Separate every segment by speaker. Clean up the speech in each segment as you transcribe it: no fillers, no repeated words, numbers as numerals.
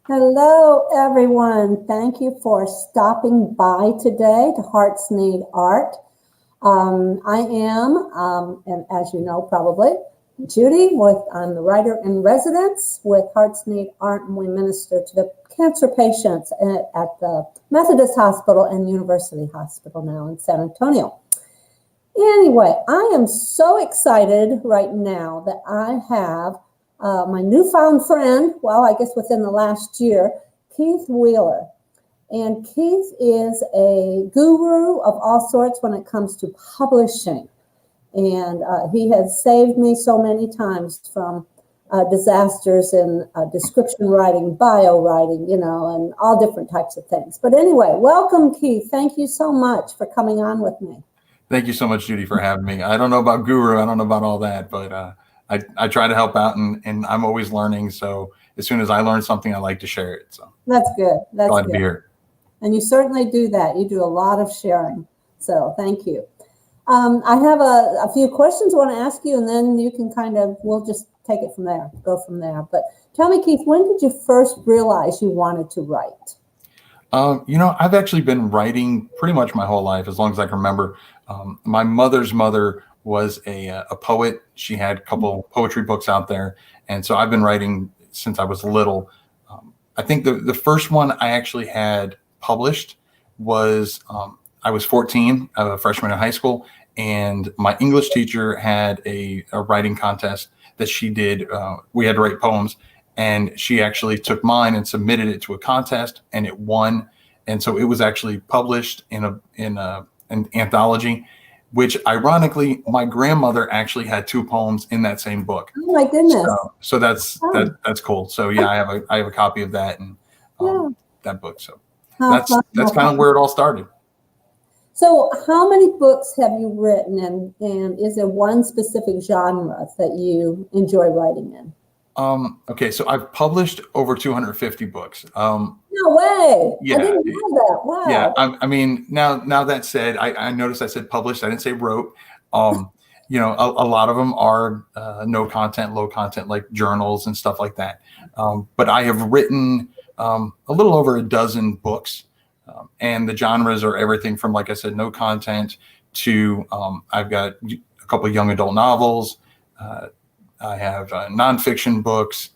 Speaker 1: Hello, everyone. Thank you for stopping by today to Hearts Need Art. I am, and as you know, probably Judy. I'm the writer in residence with Hearts Need Art, and we minister to the cancer patients at the Methodist Hospital and University Hospital now in San Antonio. Anyway, I am so excited right now that I have my newfound friend, well, I guess within the last year, Keith Wheeler. And Keith is a guru of all sorts when it comes to publishing. And he has saved me so many times from disasters in description writing, bio writing, and all different types of things. But anyway, welcome, Keith. Thank you so much for coming on with me.
Speaker 2: Thank you so much, Judy, for having me. I don't know about guru. I don't know about all that, but I try to help out, and I'm always learning. So as soon as I learn something, I like to share it. So
Speaker 1: that's good. That's
Speaker 2: glad
Speaker 1: good.
Speaker 2: to be here.
Speaker 1: And you certainly do that. You do a lot of sharing. So thank you. I have a few questions I want to ask you, and then you can we'll just take it from there, go from there. But tell me, Keith, when did you first realize you wanted to write?
Speaker 2: I've actually been writing pretty much my whole life, as long as I can remember. My mother's mother was a poet. She had a couple poetry books out there. And so I've been writing since I was little. I think the first one I actually had published was I was 14, a freshman in high school, and my English teacher had a writing contest that she did. We had to write poems, and she actually took mine and submitted it to a contest, and it won. And so it was actually published in an anthology, which ironically, my grandmother actually had 2 poems in that same book.
Speaker 1: Oh my goodness!
Speaker 2: So that's cool. So yeah, I have a copy of that and that book. So that's kind of where it all started.
Speaker 1: So how many books have you written, and is there one specific genre that you enjoy writing in?
Speaker 2: Okay, so I've published over 250 books.
Speaker 1: No way!
Speaker 2: Yeah,
Speaker 1: I didn't know that. Wow.
Speaker 2: Yeah, I mean, now that said, I noticed I said published. I didn't say wrote. A lot of them are no content, low content, like journals and stuff like that. But I have written a little over a dozen books, and the genres are everything from, like I said, no content to I've got a couple of young adult novels. I have nonfiction books,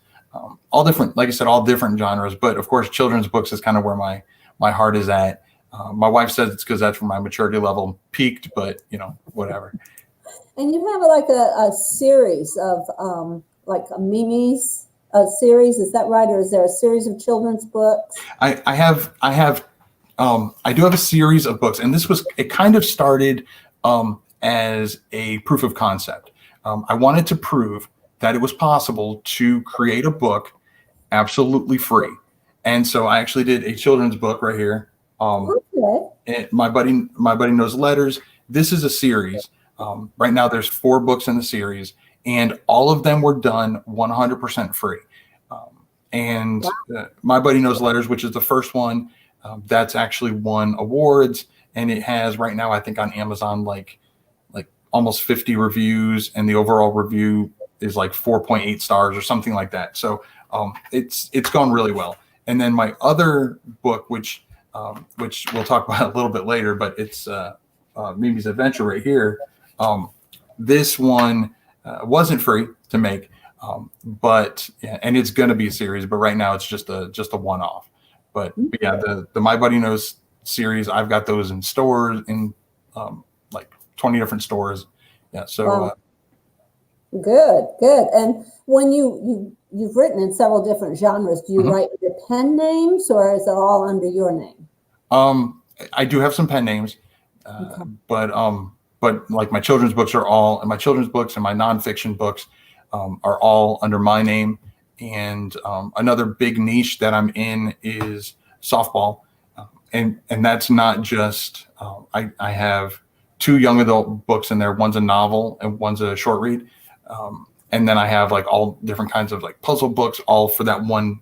Speaker 2: all different, like I said, all different genres. But of course, children's books is kind of where my heart is at. My wife says it's because that's where my maturity level peaked, but whatever.
Speaker 1: And you have like a series of like a Mimi's series, is that right? Or is there a series of children's books?
Speaker 2: I do have a series of books, and it kind of started as a proof of concept. I wanted to prove that it was possible to create a book absolutely free. And so I actually did a children's book right here. And my buddy knows letters. This is a series. Right now there's 4 books in the series, and all of them were done 100% free. My buddy knows letters, which is the first one, that's actually won awards, and it has right now, I think on Amazon, like almost 50 reviews, and the overall review is like 4.8 stars or something like that. So it's gone really well. And then my other book, which we'll talk about a little bit later, but it's Mimi's Adventure right here. This one wasn't free to make, and it's going to be a series, but right now it's just a one-off. But yeah, the My Buddy Knows series, I've got those in stores in like 20 different stores. Yeah. So
Speaker 1: wow. Good. And when you've written in several different genres, do you write your pen names, or is it all under your name?
Speaker 2: I do have some pen names, but like my children's books and my nonfiction books are all under my name. And another big niche that I'm in is softball, and that's not just I have 2 young adult books in there. One's a novel and one's a short read. And then I have like all different kinds of like puzzle books, all for that one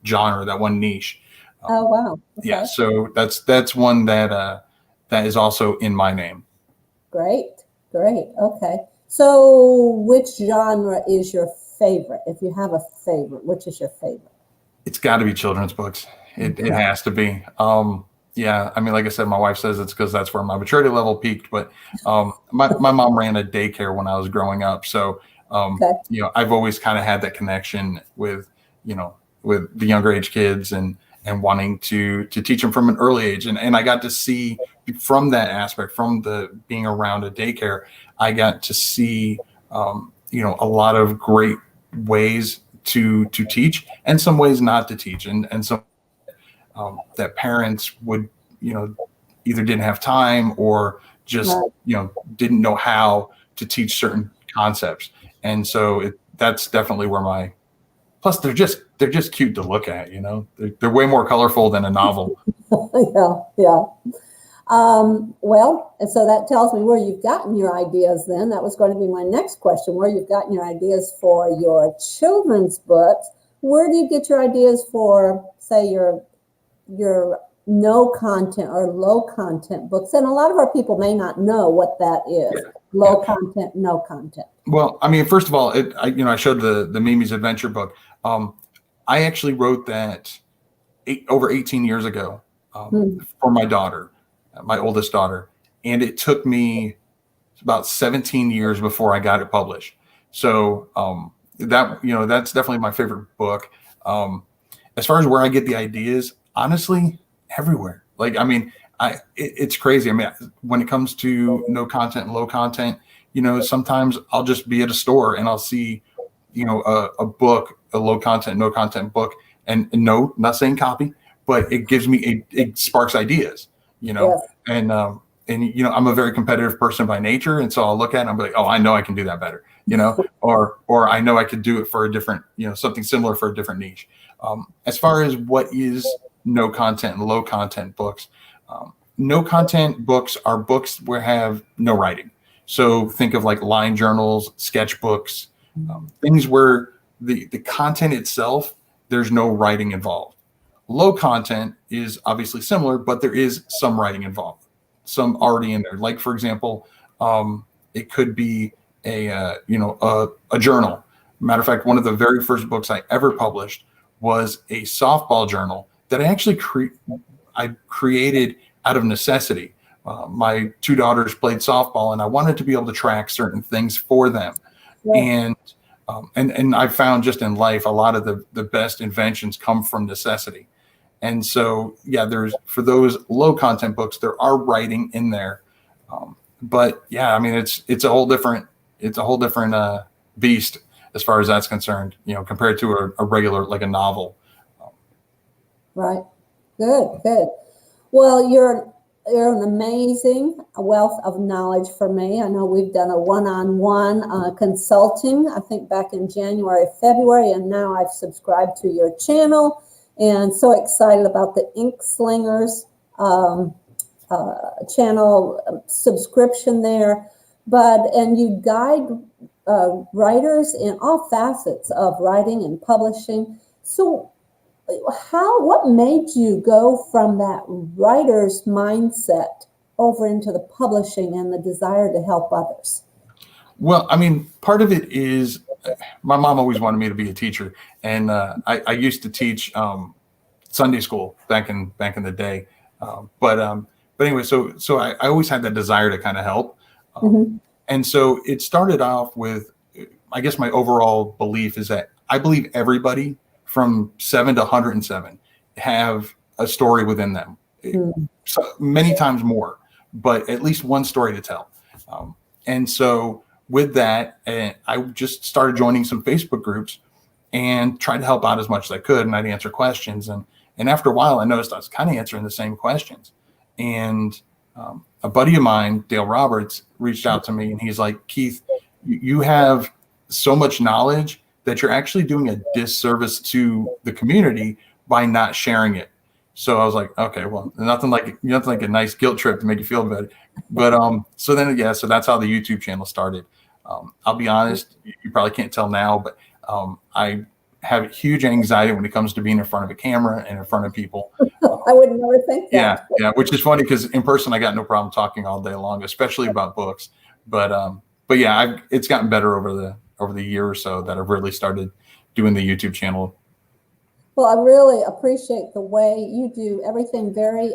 Speaker 2: genre, that one niche.
Speaker 1: Oh, wow.
Speaker 2: Okay. Yeah. So that's one that is also in my name.
Speaker 1: Great. Okay. So which genre is your favorite? If you have a favorite, which is your favorite?
Speaker 2: It's got to be children's books. It has to be. Yeah, I mean, like I said, my wife says it's because that's where my maturity level peaked. But my mom ran a daycare when I was growing up, so
Speaker 1: Okay.
Speaker 2: I've always kind of had that connection with with the younger age kids and wanting to teach them from an early age, and I got to see from that aspect, from the being around a daycare, I got to see a lot of great ways to teach and some ways not to teach, and some that parents would, either didn't have time or just,
Speaker 1: Right.
Speaker 2: didn't know how to teach certain concepts. And so that's definitely where plus they're just cute to look at, they're way more colorful than a novel.
Speaker 1: Yeah, yeah. Well, and so that tells me where you've gotten your ideas then. That was going to be my next question, where you've gotten your ideas for your children's books. Where do you get your ideas for, say, your no content or low content books? And a lot of our people may not know what that is.
Speaker 2: Yeah.
Speaker 1: Low content, no content.
Speaker 2: Well, I mean, first of all, I showed the Mimi's Adventure book. I actually wrote that over 18 years ago for my daughter, my oldest daughter, and it took me about 17 years before I got it published. So that's definitely my favorite book. As far as where I get the ideas, honestly, everywhere. Like, I mean, it's crazy. I mean, when it comes to no content and low content, sometimes I'll just be at a store and I'll see, a book, a low content, no content book, and no, not saying copy, but it gives me it sparks ideas,
Speaker 1: Yes.
Speaker 2: and I'm a very competitive person by nature, and so I'll look at it and I'll be like, oh, I know I can do that better, or I know I could do it for a different, something similar for a different niche. As far as what is no content and low content books, no content books are books where have no writing. So think of like line journals, sketchbooks, things where the content itself, there's no writing involved. Low content is obviously similar, but there is some writing involved, some already in there. Like, for example, it could be a journal. Matter of fact, one of the very first books I ever published was a softball journal that I actually created out of necessity. My two daughters played softball, and I wanted to be able to track certain things for them.
Speaker 1: Yes.
Speaker 2: And I found just in life, a lot of the best inventions come from necessity. And so, yeah, for those low content books, there are writing in there. But yeah, I mean, it's a whole different beast as far as that's concerned, compared to a regular, like a novel.
Speaker 1: Right. Good, good. Well, you're an amazing wealth of knowledge for me. I know we've done a one-on-one consulting, I think back in January, February, and now I've subscribed to your channel and so excited about the Ink Slingers channel subscription there. And you guide writers in all facets of writing and publishing. So what made you go from that writer's mindset over into the publishing and the desire to help others?
Speaker 2: Well, I mean, part of it is my mom always wanted me to be a teacher, and I used to teach Sunday school back in the day. But anyway, so I always had that desire to kind of help, and so it started off with, I guess my overall belief is that I believe everybody from 7 to 107 have a story within them, so many times more, but at least one story to tell. And so with that, I just started joining some Facebook groups and tried to help out as much as I could. And I'd answer questions. And after a while, I noticed I was kind of answering the same questions. And a buddy of mine, Dale Roberts, reached out to me and he's like, Keith, you have so much knowledge that you're actually doing a disservice to the community by not sharing it. So I was like, okay, well, nothing like a nice guilt trip to make you feel better. But so that's how the YouTube channel started. I'll be honest, you probably can't tell now, but I have huge anxiety when it comes to being in front of a camera and in front of people.
Speaker 1: I would never think that.
Speaker 2: Yeah, which is funny because in person I got no problem talking all day long, especially about books. But yeah, it's gotten better over the year or so that I've really started doing the YouTube channel.
Speaker 1: Well, I really appreciate the way you do everything very,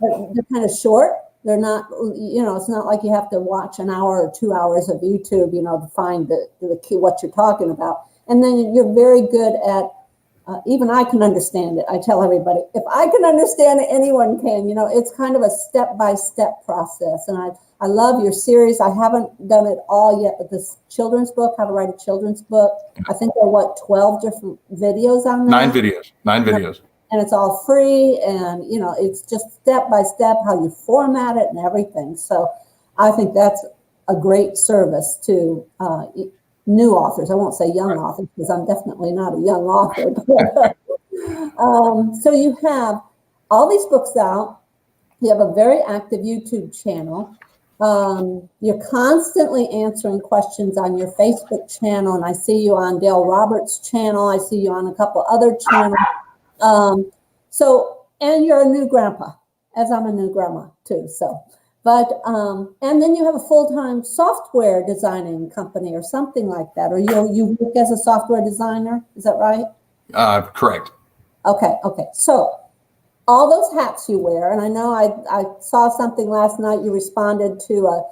Speaker 1: they're kind of short. They're not, it's not like you have to watch an hour or 2 hours of YouTube, to find the key, what you're talking about. And then you're very good at, even I can understand it. I tell everybody, if I can understand it, anyone can. It's kind of a step-by-step process. And I love your series. I haven't done it all yet, but this children's book, how to write a children's book, I think there are 12 different videos on there?
Speaker 2: Nine videos.
Speaker 1: And it's all free, and it's just step by step how you format it and everything. So I think that's a great service to new authors. I won't say young authors, because I'm definitely not a young author. So you have all these books out. You have a very active YouTube channel. You're constantly answering questions on your Facebook channel, and I see you on Dale Roberts' channel. I see you on a couple other channels. And you're a new grandpa, as I'm a new grandma too. And then you have a full-time software designing company or something like that, or you work as a software designer. Is that right?
Speaker 2: Correct.
Speaker 1: Okay. So all those hats you wear, and I know I saw something last night. You responded to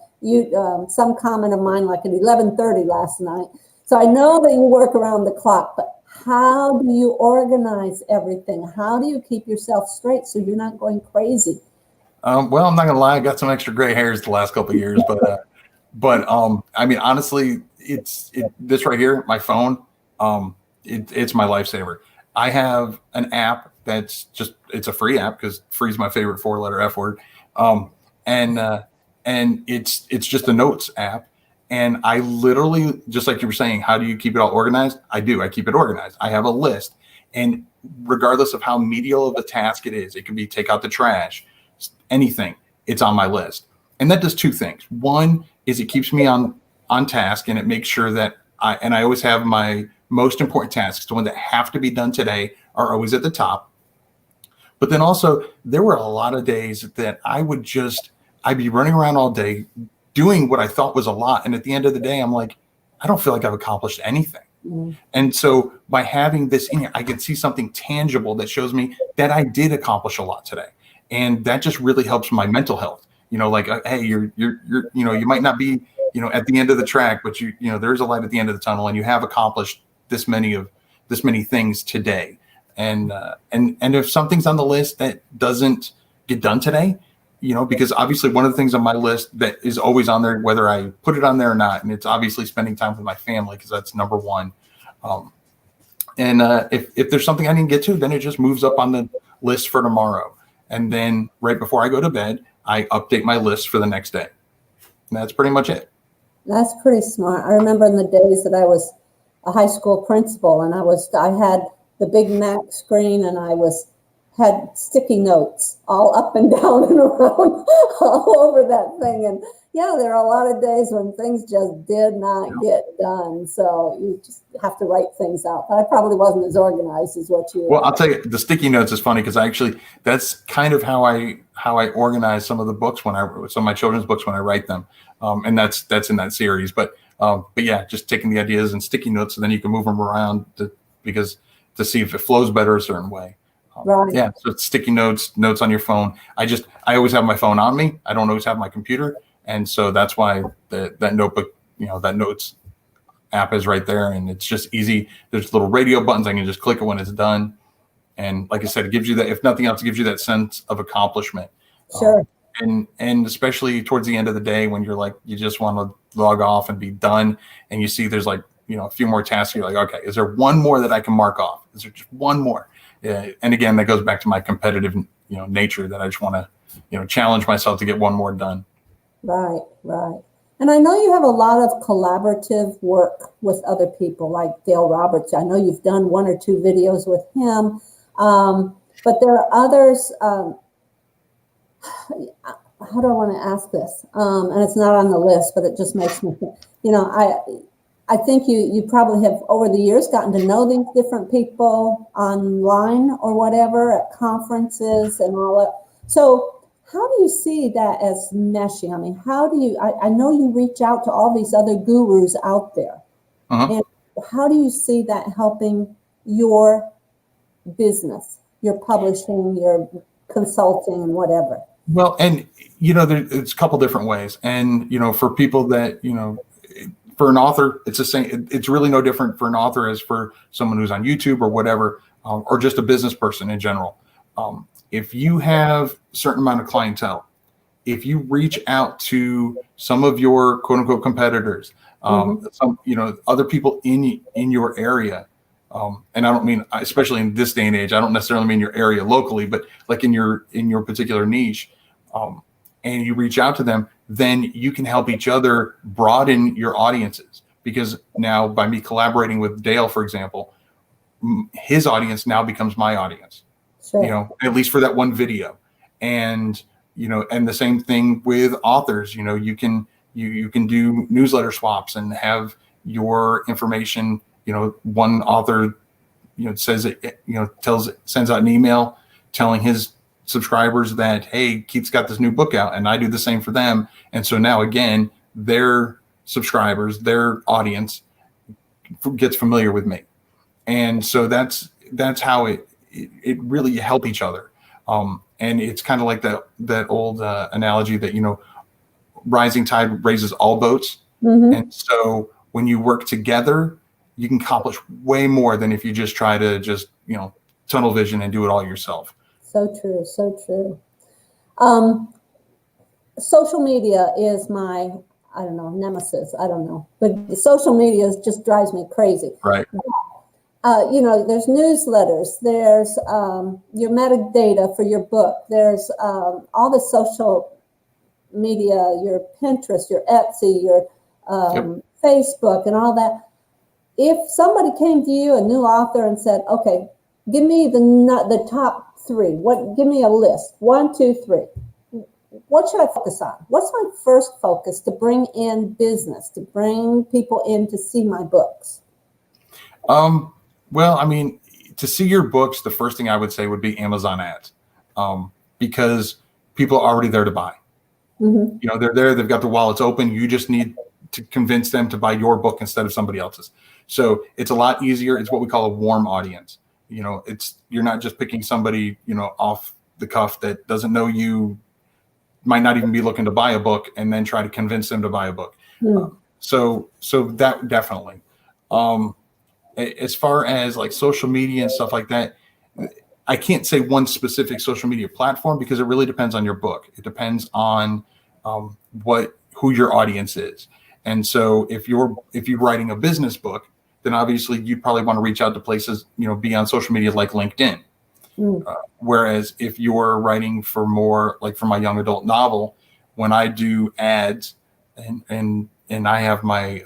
Speaker 1: some comment of mine like at 11:30 last night. So I know that you work around the clock, but how do you organize everything? How do you keep yourself straight so you're not going crazy?
Speaker 2: Well, I'm not gonna lie, I got some extra gray hairs the last couple of years, but I mean, honestly, this right here, my phone, it's my lifesaver. I have an app that's it's a free app, because free is my favorite 4-letter F word, and it's just a notes app. And I literally, just like you were saying, how do you keep it all organized? I keep it organized. I have a list, and regardless of how menial of a task it is, it can be take out the trash, anything, it's on my list. And that does two things. One is it keeps me on task, and it makes sure that I always have my most important tasks, the ones that have to be done today, are always at the top. But then also, there were a lot of days that I'd be running around all day doing what I thought was a lot. And at the end of the day, I'm like, I don't feel like I've accomplished anything. Mm-hmm. And so by having this in here, I can see something tangible that shows me that I did accomplish a lot today. And that just really helps my mental health. Like, hey, you're you might not be, at the end of the track, but there's a light at the end of the tunnel, and you have accomplished this many things today. And if something's on the list that doesn't get done today, because obviously one of the things on my list that is always on there, whether I put it on there or not, and it's obviously spending time with my family, because that's number one. If there's something I didn't get to, then it just moves up on the list for tomorrow. And then right before I go to bed, I update my list for the next day. And that's pretty much it.
Speaker 1: That's pretty smart. I remember in the days that I was a high school principal, and I had the big Mac screen, and I had sticky notes all up and down and around all over that thing. And yeah, there are a lot of days when things just did not get done. So you just have to write things out. But I probably wasn't as organized as what you were.
Speaker 2: Well, I'll tell you, the sticky notes is funny, because that's kind of how I organize some of the books some of my children's books when I write them. And that's in that series. But yeah, just taking the ideas and sticky notes, so then you can move them around to see if it flows better a certain way.
Speaker 1: Right.
Speaker 2: Yeah. So it's sticky notes on your phone. I always have my phone on me. I don't always have my computer. And so that's why that notebook, that notes app is right there, and it's just easy. There's little radio buttons. I can just click it when it's done. And like I said, it gives you that, if nothing else, it gives you that sense of accomplishment.
Speaker 1: Sure.
Speaker 2: And especially towards the end of the day, when you're like, you just want to log off and be done, and you see there's like, a few more tasks. You're like, okay, is there one more that I can mark off? Is there just one more? And again, that goes back to my competitive, nature, that I just want to, challenge myself to get one more done.
Speaker 1: Right. And I know you have a lot of collaborative work with other people, like Dale Roberts. I know you've done 1 or 2 videos with him, but there are others. How do I want to ask this? And it's not on the list, but it just makes me think, I think you probably have over the years gotten to know these different people online or whatever at conferences and all that. So how do you see that as meshing? I mean, how do you, I know you reach out to all these other gurus out there. Uh-huh. And how do you see that helping your business, your publishing, your consulting, and whatever?
Speaker 2: Well, and it's a couple different ways. And for people that for an author, it's the same. It's really no different for an author as for someone who's on YouTube or whatever, or just a business person in general. If you have a certain amount of clientele, if you reach out to some of your quote unquote competitors, some other people in your area, and I don't mean, especially in this day and age, I don't necessarily mean your area locally, but like in your particular niche, and you reach out to them, then you can help each other broaden your audiences. Because now, by me collaborating with Dale, for example, his audience now becomes my audience.
Speaker 1: Sure.
Speaker 2: At least for that one video. And and the same thing with authors. You can do newsletter swaps and have your information. One author says it, sends out an email telling his subscribers that, hey, Keith's got this new book out, and I do the same for them. And so now again, their subscribers, their audience gets familiar with me. And so that's how it really help each other. And it's kind of like that old analogy that, rising tide raises all boats. And so when you work together, you can accomplish way more than if you just try to tunnel vision and do it all yourself.
Speaker 1: So true. So true. Social media is my, I don't know, nemesis. I don't know, but the social media just drives me crazy.
Speaker 2: Right.
Speaker 1: There's newsletters, there's your metadata for your book, there's all the social media, your Pinterest, your Etsy, your Facebook, and all that. If somebody came to you, a new author, and said, okay, give me the top 3, give me a list, 1, 2, 3. What should I focus on? What's my first focus to bring in business, to bring people in to see my books?
Speaker 2: Well, I mean, to see your books, the first thing I would say would be Amazon ads, because people are already there to buy. They're there, they've got their wallets open. You just need to convince them to buy your book instead of somebody else's. So it's a lot easier. It's what we call a warm audience. You're not just picking somebody, off the cuff that doesn't know you, might not even be looking to buy a book, and then try to convince them to buy a book. So that definitely. As far as like social media and stuff like that, I can't say one specific social media platform because it really depends on your book. It depends on who your audience is. And so if you're writing a business book, then obviously you'd probably want to reach out to places, be on social media like LinkedIn. Whereas if you're writing for more, like for my young adult novel, when I do ads and I have my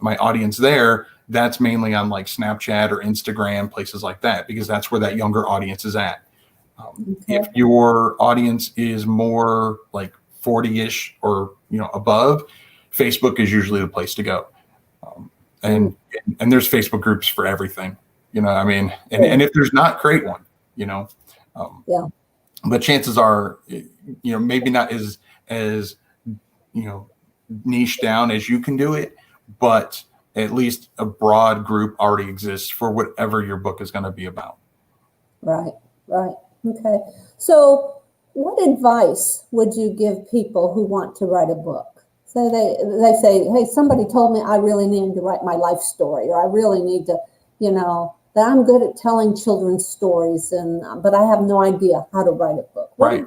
Speaker 2: audience there, that's mainly on like Snapchat or Instagram, places like that, because that's where that younger audience is at. If your audience is more like 40-ish or above, Facebook is usually the place to go. And there's Facebook groups for everything, I mean, and if there's not, create one, but chances are, maybe not as niche down as you can do it, but at least a broad group already exists for whatever your book is going to be about.
Speaker 1: Right. Okay. So what advice would you give people who want to write a book? So they say, hey, somebody told me I really need to write my life story, or I really need to, that I'm good at telling children's stories, but I have no idea how to write a book.
Speaker 2: Right.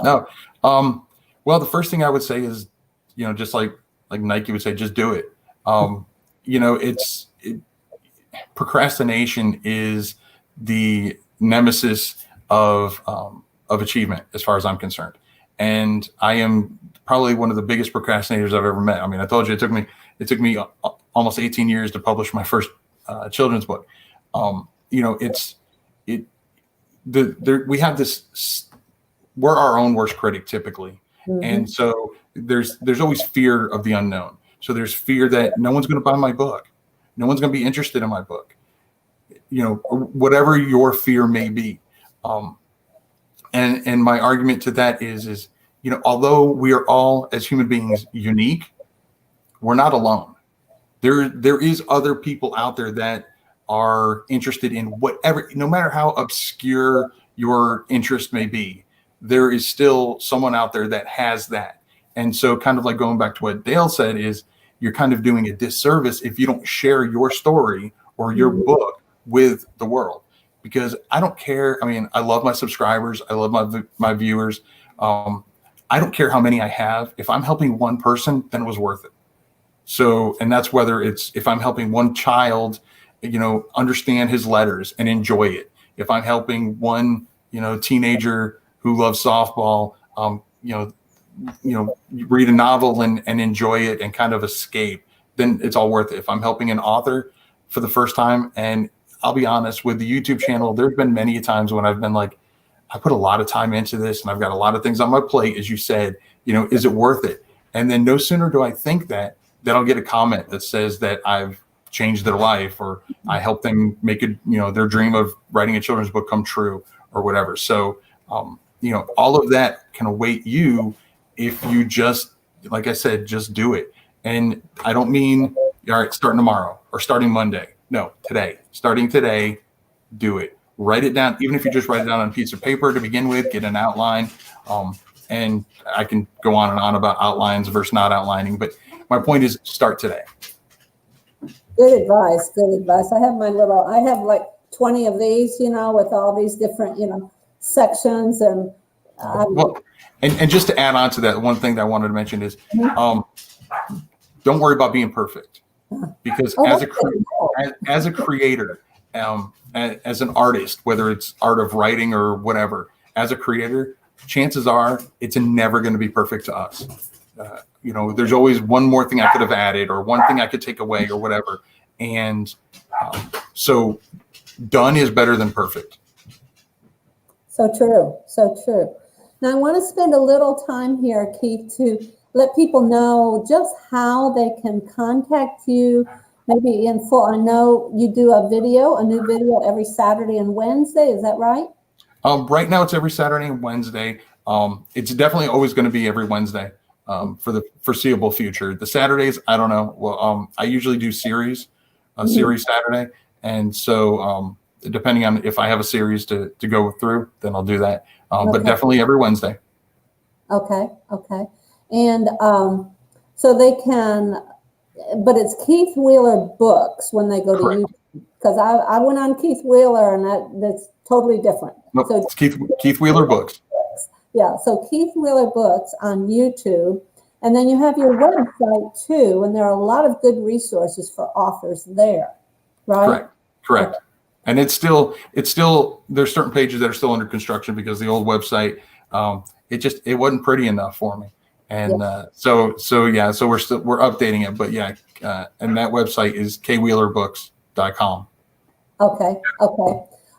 Speaker 2: No. Well, the first thing I would say is, just like Nike would say, just do it. Procrastination is the nemesis of achievement, as far as I'm concerned. And I am probably one of the biggest procrastinators I've ever met. I mean, I told you it took me almost 18 years to publish my first children's book. We have this. We're our own worst critic typically, and so there's always fear of the unknown. So there's fear that no one's going to buy my book, no one's going to be interested in my book, whatever your fear may be. And my argument to that is, although we are all as human beings unique, we're not alone. There is other people out there that are interested in whatever, no matter how obscure your interest may be, there is still someone out there that has that. And so kind of like going back to what Dale said is you're kind of doing a disservice if you don't share your story or your book with the world, because I don't care. I mean, I love my subscribers. I love my viewers. I don't care how many I have. If I'm helping one person, then it was worth it. So, and that's whether it's, if I'm helping one child, understand his letters and enjoy it. If I'm helping one, teenager who loves softball, read a novel and enjoy it and kind of escape, then it's all worth it. If I'm helping an author for the first time, and I'll be honest with the YouTube channel, there's been many times when I've been like, I put a lot of time into this and I've got a lot of things on my plate, as you said, is it worth it? And then no sooner do I think that I'll get a comment that says that I've changed their life, or I helped them make it, their dream of writing a children's book come true, or whatever. So, all of that can await you if you just, like I said, just do it. And I don't mean, all right, starting tomorrow or starting Monday. No, today. Starting today, do it. Write it down. Even if you just write it down on a piece of paper to begin with, get an outline. And I can go on and on about outlines versus not outlining, but my point is start today.
Speaker 1: Good advice. Good advice. I have like 20 of these, with all these different, sections and.
Speaker 2: And just to add on to that, one thing that I wanted to mention is, don't worry about being perfect, because as a creator, as an artist, whether it's art of writing or whatever, as a creator, chances are it's never going to be perfect to us. There's always one more thing I could have added, or one thing I could take away, or whatever. And so done is better than perfect.
Speaker 1: So true. So true. Now I want to spend a little time here, Keith, to let people know just how they can contact you, maybe in full. I know you do a new video every Saturday and Wednesday. Is that right?
Speaker 2: Right now it's every Saturday and Wednesday. It's definitely always going to be every Wednesday for the foreseeable future. The Saturdays, I don't know. Well, I usually do series Saturday. And so depending on if I have a series to go through, then I'll do that. But definitely every Wednesday.
Speaker 1: Okay. And so they can, but it's Keith Wheeler Books when they go to YouTube. Because I went on Keith Wheeler and that's totally different.
Speaker 2: Nope,
Speaker 1: so
Speaker 2: it's Keith Wheeler Books.
Speaker 1: Yeah, so Keith Wheeler Books on YouTube. And then you have your website too, and there are a lot of good resources for authors there, right?
Speaker 2: Correct. And it's still there's certain pages that are still under construction because the old website it wasn't pretty enough for me. And so we're updating it, but and that website is kwheelerbooks.com.
Speaker 1: Okay.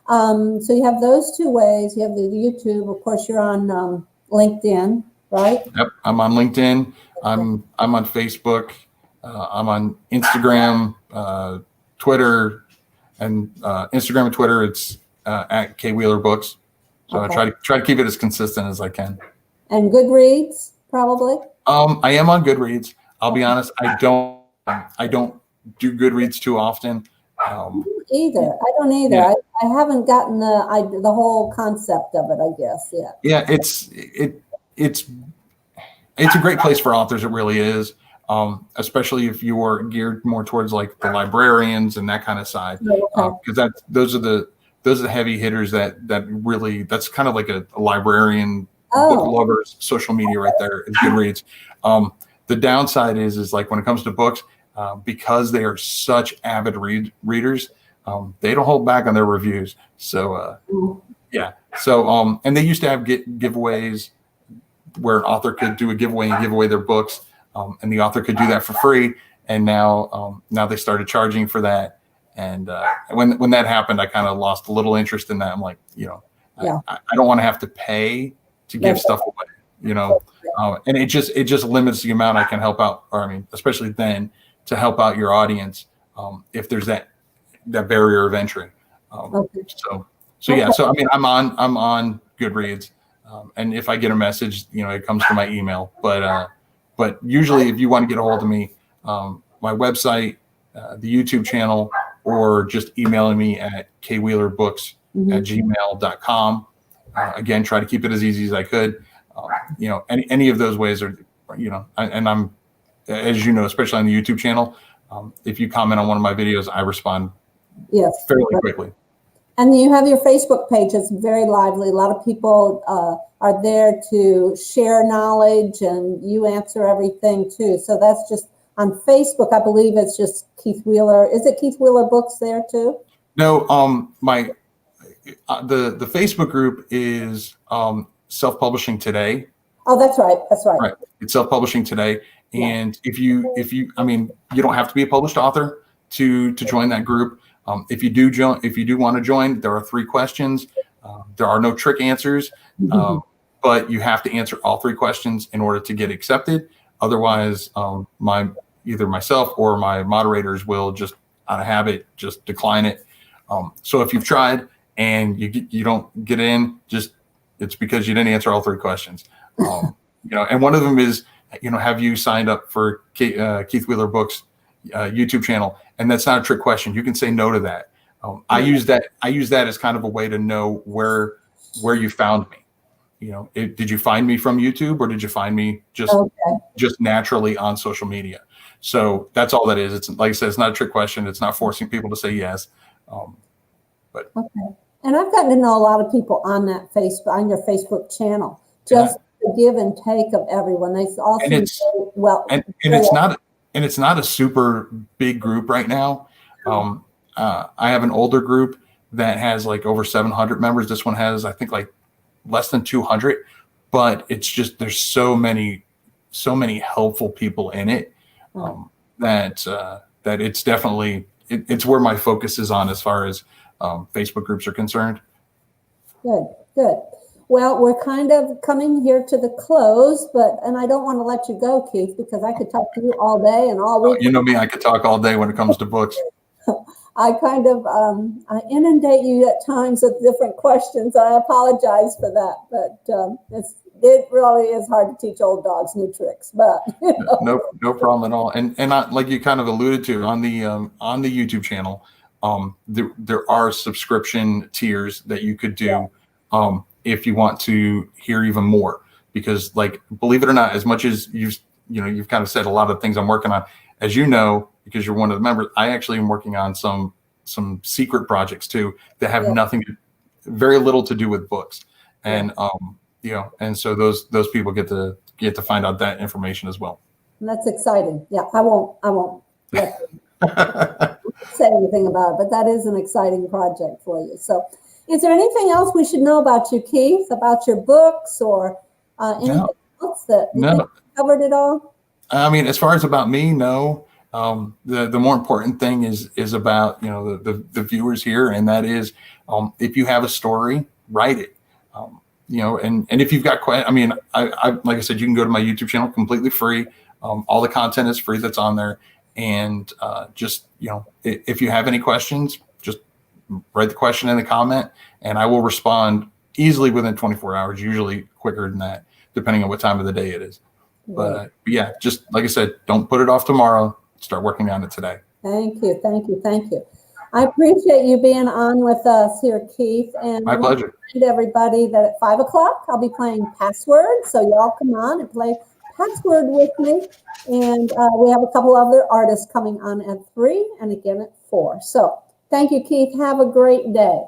Speaker 1: So you have those two ways. You have the YouTube, of course. You're on LinkedIn, right?
Speaker 2: Yep, I'm on LinkedIn. I'm on Facebook. I'm on Instagram, Twitter, and Instagram and Twitter. It's at K Wheeler Books. So I try to keep it as consistent as I can. And
Speaker 1: Goodreads, probably.
Speaker 2: I am on Goodreads. I'll be honest. I don't do Goodreads too often.
Speaker 1: I don't either. Yeah. I haven't gotten the whole concept of it, I guess. Yeah.
Speaker 2: Yeah, it's a great place for authors. It really is. Especially if you are geared more towards like the librarians and that kind of side, because those are the heavy hitters that's kind of like a librarian book lovers social media right there is Goodreads. The downside is like when it comes to books, because they are such avid readers, they don't hold back on their reviews. So and they used to have giveaways where an author could do a giveaway and give away their books. And the author could do that for free. And now they started charging for that. And when that happened, I kind of lost a little interest in that. I'm like, I don't want to have to pay to give stuff away, and it just limits the amount I can help out. Or especially then to help out your audience if there's that barrier of entry. I'm on Goodreads, and if I get a message, it comes to my email. But usually, if you want to get a hold of me, my website, the YouTube channel, or just emailing me at kwheelerbooks@gmail.com. Again, try to keep it as easy as I could. Any of those ways are, and I'm, as you know, especially on the YouTube channel, if you comment on one of my videos, I respond fairly quickly.
Speaker 1: And you have your Facebook page. It's very lively. A lot of people are there to share knowledge, and you answer everything too. So that's just on Facebook. I believe it's just Keith Wheeler. Is it Keith Wheeler Books there too?
Speaker 2: No, the Facebook group is Self-Publishing Today.
Speaker 1: Oh, that's right. That's right.
Speaker 2: Right. It's Self-Publishing Today. And if you, I mean, you don't have to be a published author to join that group. If you do want to join, there are 3 questions. There are no trick answers, but you have to answer all 3 questions in order to get accepted. Otherwise, either myself or my moderators will just, out of habit, just decline it. So if you've tried and you don't get in, it's because you didn't answer all 3 questions. And one of them is, have you signed up for Keith Wheeler Books YouTube channel? And that's not a trick question. You can say no to that. I use that as kind of a way to know where you found me. Did you find me from YouTube, or did you find me just naturally on social media? So that's all that is. It's, like I said, it's not a trick question. It's not forcing people to say yes.
Speaker 1: And I've gotten to know a lot of people on your Facebook channel. Just the give and take of everyone. They all seem very well.
Speaker 2: And it's not a super big group right now. I have an older group that has like over 700 members. This one has, I think, like less than 200. But it's just, there's so many helpful people in it that it's definitely it's where my focus is on as far as Facebook groups are concerned.
Speaker 1: Good. Well, we're kind of coming here to the close, and I don't want to let you go, Keith, because I could talk to you all day and all week.
Speaker 2: You know me, I could talk all day when it comes to books.
Speaker 1: I kind of I inundate you at times with different questions. I apologize for that, but it really is hard to teach old dogs new tricks. But
Speaker 2: no problem at all. And like you kind of alluded to on the YouTube channel, there are subscription tiers that you could do. If you want to hear even more, because, like, believe it or not, as much as you've kind of said a lot of things I'm working on, as you know, because you're one of the members, I actually am working on some secret projects too that have very little to do with books. And, and so those people get to find out that information as well.
Speaker 1: And that's exciting. Yeah. I won't say anything about it, but that is an exciting project for you. So, is there anything else we should know about you, Keith, about your books, or anything else that you think covered it all?
Speaker 2: I mean, as far as about me, no. The more important thing is about the viewers here, and that is if you have a story, write it. And if you've got questions, I mean, I like I said, you can go to my YouTube channel completely free. All the content is free that's on there, and if you have any questions, just write the question in the comment, and I will respond easily within 24 hours, usually quicker than that, depending on what time of the day it is. But yeah, just like I said, don't put it off tomorrow. Start working on it today.
Speaker 1: Thank you. I appreciate you being on with us here, Keith. And
Speaker 2: my pleasure.
Speaker 1: Everybody that at 5 o'clock, I'll be playing Password. So y'all come on and play Password with me. And we have a couple other artists coming on at 3 and again at 4. So thank you, Keith. Have a great day.